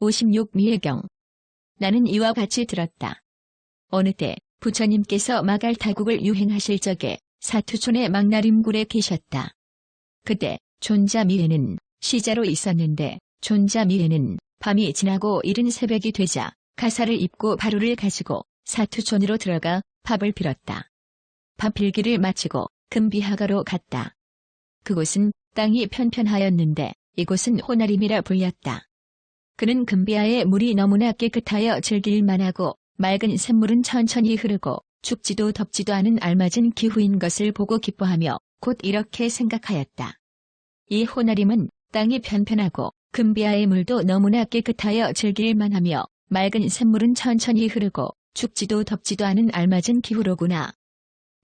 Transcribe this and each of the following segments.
56 미해경. 나는 이와 같이 들었다. 어느 때 부처님께서 마갈타국을 유행하실 적에 사투촌의 망나림굴에 계셨다. 그때 존자미해는 시자로 있었는데 존자미해는 밤이 지나고 이른 새벽이 되자 가사를 입고 바루를 가지고 사투촌으로 들어가 밥을 빌었다. 밥 빌기를 마치고 금비하가로 갔다. 그곳은 땅이 편편하였는데 이곳은 호나림이라 불렸다. 그는 금비하의 물이 너무나 깨끗하여 즐길만하고 맑은 샘물은 천천히 흐르고 춥지도 덥지도 않은 알맞은 기후인 것을 보고 기뻐하며 곧 이렇게 생각하였다. 이 호나림은 땅이 편편하고 금비하의 물도 너무나 깨끗하여 즐길만하며 맑은 샘물은 천천히 흐르고 춥지도 덥지도 않은 알맞은 기후로구나.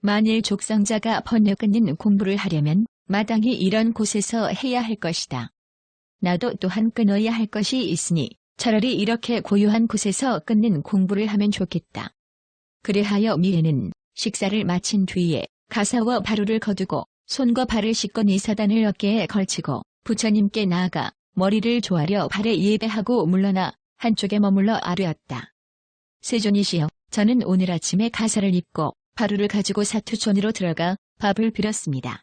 만일 족상자가 번뇌 끊는 공부를 하려면 마땅히 이런 곳에서 해야 할 것이다. 나도 또한 끊어야 할 것이 있으니 차라리 이렇게 고요한 곳에서 끊는 공부를 하면 좋겠다. 그래하여 미해는 식사를 마친 뒤에 가사와 바루를 거두고 손과 발을 씻고 니사단을 어깨에 걸치고 부처님께 나아가 머리를 조아려 발에 예배하고 물러나 한쪽에 머물러 아뢰었다. 세존이시여, 저는 오늘 아침에 가사를 입고 바루를 가지고 사투촌으로 들어가 밥을 빌었습니다.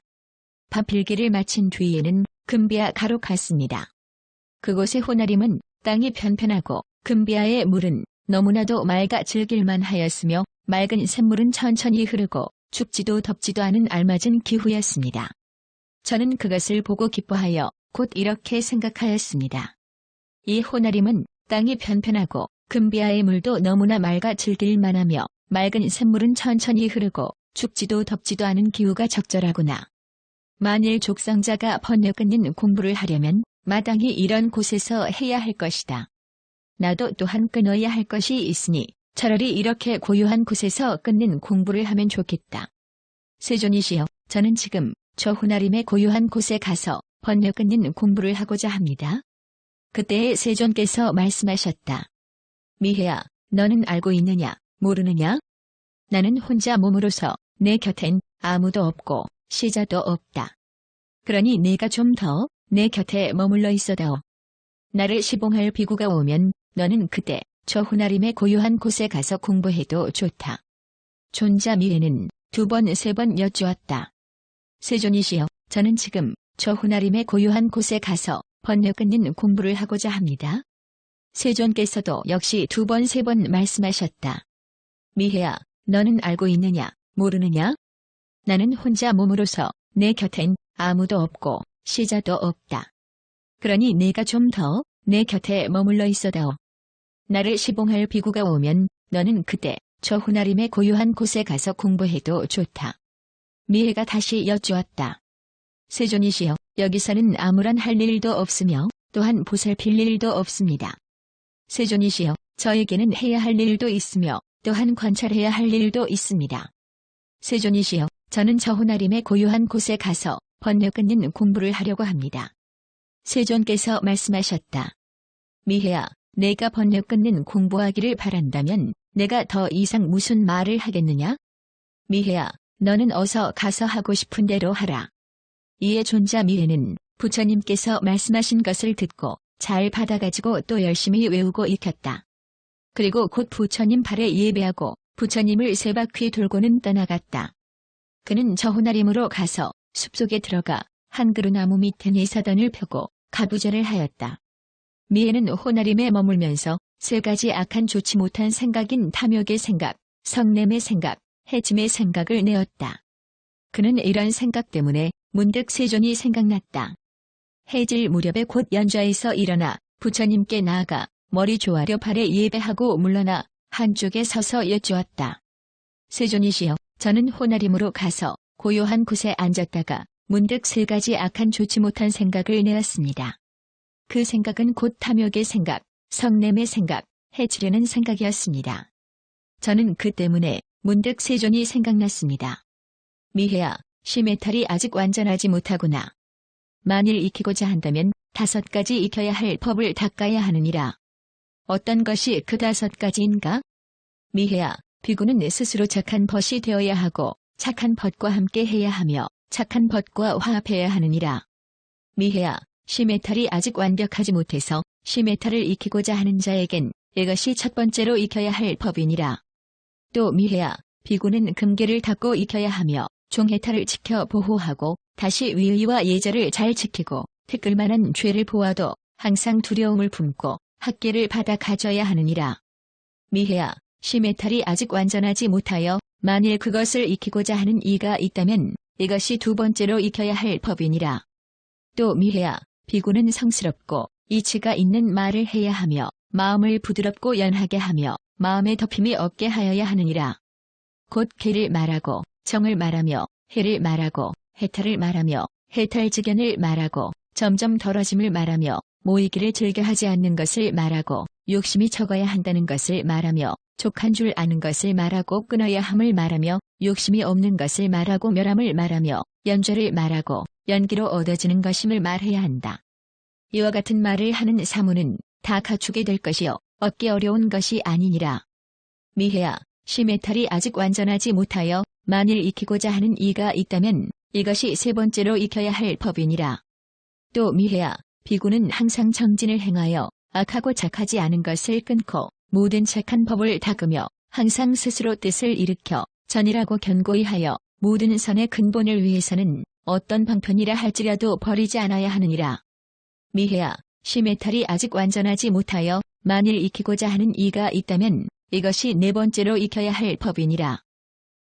밥 빌기를 마친 뒤에는 금비하가로 갔습니다. 그곳의 호나림은 땅이 편편하고 금비하의 물은 너무나도 맑아 즐길만 하였으며 맑은 샘물은 천천히 흐르고 춥지도 덥지도 않은 알맞은 기후였습니다. 저는 그것을 보고 기뻐하여 곧 이렇게 생각하였습니다. 이 호나림은 땅이 편편하고 금비하의 물도 너무나 맑아 즐길만하며 맑은 샘물은 천천히 흐르고 춥지도 덥지도 않은 기후가 적절하구나. 만일 족상자가 번뇌 끊는 공부를 하려면 마땅히 이런 곳에서 해야 할 것이다. 나도 또한 끊어야 할 것이 있으니 차라리 이렇게 고요한 곳에서 끊는 공부를 하면 좋겠다. 세존이시여, 저는 지금 저 호나림의 고요한 곳에 가서 번뇌 끊는 공부를 하고자 합니다. 그때에 세존께서 말씀하셨다. 미해야, 너는 알고 있느냐, 모르느냐? 나는 혼자 몸으로서 내 곁엔 아무도 없고 시자도 없다. 그러니 네가 좀 더 내 곁에 머물러 있어다오. 나를 시봉할 비구가 오면 너는 그때 저 호나림의 고요한 곳에 가서 공부해도 좋다. 존자미해는 2번 3번 여쭈었다. 세존이시여, 저는 지금 저 호나림의 고요한 곳에 가서 번뇌 끊는 공부를 하고자 합니다. 세존께서도 역시 2번 3번 말씀하셨다. 미해야, 너는 알고 있느냐, 모르느냐? 나는 혼자 몸으로서 내 곁엔 아무도 없고 시자도 없다. 그러니 네가 좀 더 내 곁에 머물러 있어다오. 나를 시봉할 비구가 오면 너는 그때 저 호나림의 고요한 곳에 가서 공부해도 좋다. 미해가 다시 여쭈었다. 세존이시여, 여기서는 아무런 할 일도 없으며 또한 보살필 일도 없습니다. 세존이시여, 저에게는 해야 할 일도 있으며 또한 관찰해야 할 일도 있습니다. 세존이시여, 저는 저 호나림의 고요한 곳에 가서 번뇌 끊는 공부를 하려고 합니다. 세존께서 말씀하셨다. 미해야, 내가 번뇌 끊는 공부하기를 바란다면 내가 더 이상 무슨 말을 하겠느냐? 미해야, 너는 어서 가서 하고 싶은 대로 하라. 이에 존자미해는 부처님께서 말씀하신 것을 듣고 잘 받아가지고 또 열심히 외우고 익혔다. 그리고 곧 부처님 발에 예배하고 부처님을 3바퀴 돌고는 떠나갔다. 그는 저 호나림으로 가서 숲속에 들어가 한 그루나무 밑에 니사단을 펴고 가부좌를 하였다. 미해는 호나림에 머물면서 3가지 악한 좋지 못한 생각인 탐욕의 생각, 성냄의 생각, 해짐의 생각을 내었다. 그는 이런 생각 때문에 문득 세존이 생각났다. 해질 무렵에 곧 연좌에서 일어나 부처님께 나아가 머리 조아려 발에 예배하고 물러나 한쪽에 서서 여쭈었다. 세존이시여, 저는 호나림으로 가서 고요한 곳에 앉았다가 문득 3가지 악한 좋지 못한 생각을 내었습니다. 그 생각은 곧 탐욕의 생각, 성냄의 생각, 해치려는 생각이었습니다. 저는 그 때문에 문득 세존이 생각났습니다. 미해야, 시메탈이 아직 완전하지 못하구나. 만일 익히고자 한다면 5가지 익혀야 할 법을 닦아야 하느니라. 어떤 것이 그 5가지인가? 미해야, 비구는 스스로 착한 벗이 되어야 하고 착한 벗과 함께 해야 하며 착한 벗과 화합해야 하느니라. 미해야, 시메탈이 아직 완벽하지 못해서 시메탈을 익히고자 하는 자에겐 이것이 첫 번째로 익혀야 할 법이니라. 또 미해야 비구는 금괴를 닦고 익혀야 하며 종해탈을 지켜 보호하고 다시 위의와 예절을 잘 지키고 특글만한 죄를 보아도 항상 두려움을 품고 학계를 받아 가져야 하느니라. 미해야 시메탈이 아직 완전하지 못하여 만일 그것을 익히고자 하는 이가 있다면 이것이 두 번째로 익혀야 할 법이니라. 또 미해야 비구는 성스럽고 이치가 있는 말을 해야 하며 마음을 부드럽고 연하게 하며 마음에 덮임이 없게 하여야 하느니라. 곧 계를 말하고 정을 말하며 해를 말하고 해탈을 말하며 해탈직연을 말하고 점점 덜어짐을 말하며 모이기를 즐겨 하지 않는 것을 말하고 욕심이 적어야 한다는 것을 말하며 족한 줄 아는 것을 말하고 끊어야 함을 말하며 욕심이 없는 것을 말하고 멸함을 말하며 연좌를 말하고 연기로 얻어지는 것임을 말해야 한다. 이와 같은 말을 하는 사무는 다 갖추게 될 것이요 얻기 어려운 것이 아니니라. 미해야 시메탈이 아직 완전하지 못하여 만일 익히고자 하는 이가 있다면 이것이 세 번째로 익혀야 할 법이니라. 또 미해야 비구는 항상 정진을 행하여 악하고 착하지 않은 것을 끊고 모든 착한 법을 닦으며 항상 스스로 뜻을 일으켜 전이라고 견고히 하여 모든 선의 근본을 위해서는 어떤 방편이라 할지라도 버리지 않아야 하느니라. 미해야 시메탈이 아직 완전하지 못하여 만일 익히고자 하는 이가 있다면 이것이 네 번째로 익혀야 할 법이니라.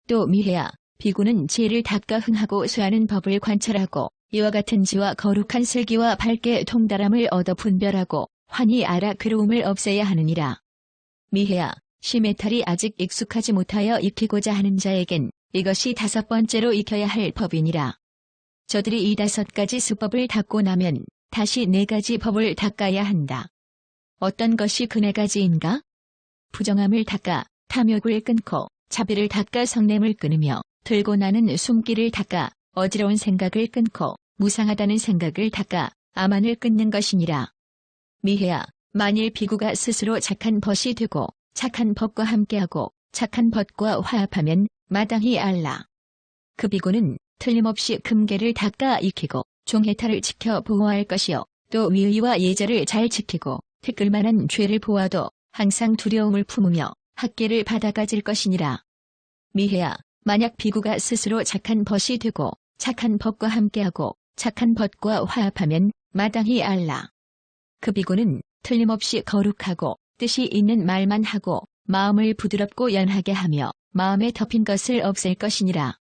또 미해야 비구는 지혜를 닦아 흥하고 쇠하는 법을 관찰하고 이와 같은 지와 거룩한 슬기와 밝게 통달함을 얻어 분별하고 환히 알아 괴로움을 없애야 하느니라. 미해야 시메탈이 아직 익숙하지 못하여 익히고자 하는 자에겐 이것이 다섯 번째로 익혀야 할 법이니라. 저들이 이 다섯 가지 수법을 닦고 나면 다시 네 가지 법을 닦아야 한다. 어떤 것이 그 네 가지인가? 부정함을 닦아 탐욕을 끊고 자비를 닦아 성냄을 끊으며 들고 나는 숨기를 닦아 어지러운 생각을 끊고 무상하다는 생각을 닦아 암안을 끊는 것이니라. 미해야 만일 비구가 스스로 착한 벗이 되고 착한 법과 함께하고 착한 법과 화합하면 마땅히 알라. 그 비구는 틀림없이 금괴를 닦아 익히고 종해탈을 지켜 보호할 것이요 또 위의와 예절을 잘 지키고 특글만한 죄를 보아도 항상 두려움을 품으며 학계를 받아 가질 것이니라. 미해야 만약 비구가 스스로 착한 벗이 되고 착한 법과 함께하고 착한 법과 화합하면 마땅히 알라. 그 비구는 틀림없이 거룩하고 뜻이 있는 말만 하고 마음을 부드럽고 연하게 하며 마음에 덮인 것을 없앨 것이니라.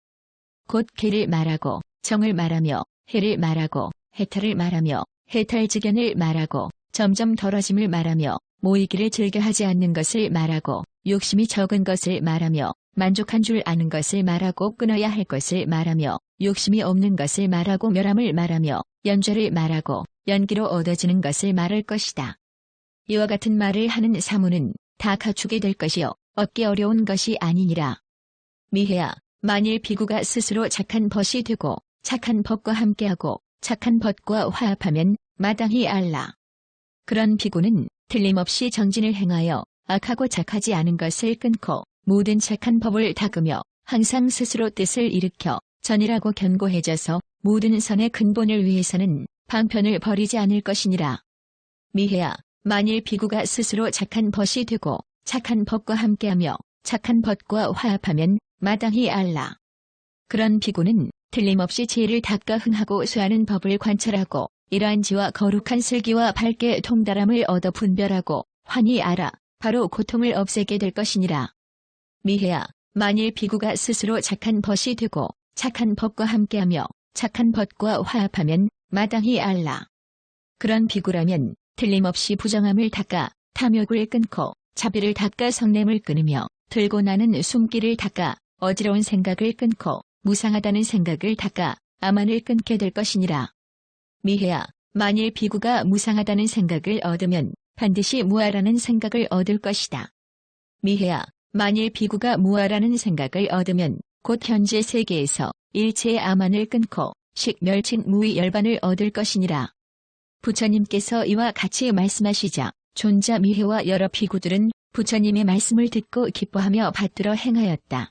곧 계를 말하고 정을 말하며 해를 말하고 해탈을 말하며 해탈직연을 말하고 점점 덜어짐을 말하며 모이기를 즐겨 하지 않는 것을 말하고 욕심이 적은 것을 말하며 만족한 줄 아는 것을 말하고 끊어야 할 것을 말하며 욕심이 없는 것을 말하고 멸함을 말하며 연좌를 말하고 연기로 얻어지는 것을 말할 것이다. 이와 같은 말을 하는 사무는 다 갖추게 될 것이요 얻기 어려운 것이 아니니라. 미해야 만일 비구가 스스로 착한 벗이 되고 착한 법과 함께하고 착한 법과 화합하면 마땅히 알라. 그런 비구는 틀림없이 정진을 행하여 악하고 착하지 않은 것을 끊고 모든 착한 법을 닦으며 항상 스스로 뜻을 일으켜 전이라고 견고해져서 모든 선의 근본을 위해서는 방편을 버리지 않을 것이니라. 미해야 만일 비구가 스스로 착한 벗이 되고 착한 법과 함께하며 착한 법과 화합하면 마땅히 알라. 그런 비구는 틀림없이 지혜를 닦아 흥하고 쇠하는 법을 관찰하고 이러한 지와 거룩한 슬기와 밝게 통달함을 얻어 분별하고 환히 알아 바로 고통을 없애게 될 것이니라. 미해야 만일 비구가 스스로 착한 벗이 되고 착한 법과 함께하며 착한 법과 화합하면 마땅히 알라. 그런 비구라면 틀림없이 부정함을 닦아 탐욕을 끊고 자비를 닦아 성냄을 끊으며 들고 나는 숨기를 닦아 어지러운 생각을 끊고 무상하다는 생각을 닦아 암안을 끊게 될 것이니라. 미해야 만일 비구가 무상하다는 생각을 얻으면 반드시 무아라는 생각을 얻을 것이다. 미해야 만일 비구가 무아라는 생각을 얻으면 곧 현재 세계에서 일체의 암안을 끊고 식멸칭 무의 열반을 얻을 것이니라. 부처님께서 이와 같이 말씀하시자 존자 미해와 여러 비구들은 부처님의 말씀을 듣고 기뻐하며 받들어 행하였다.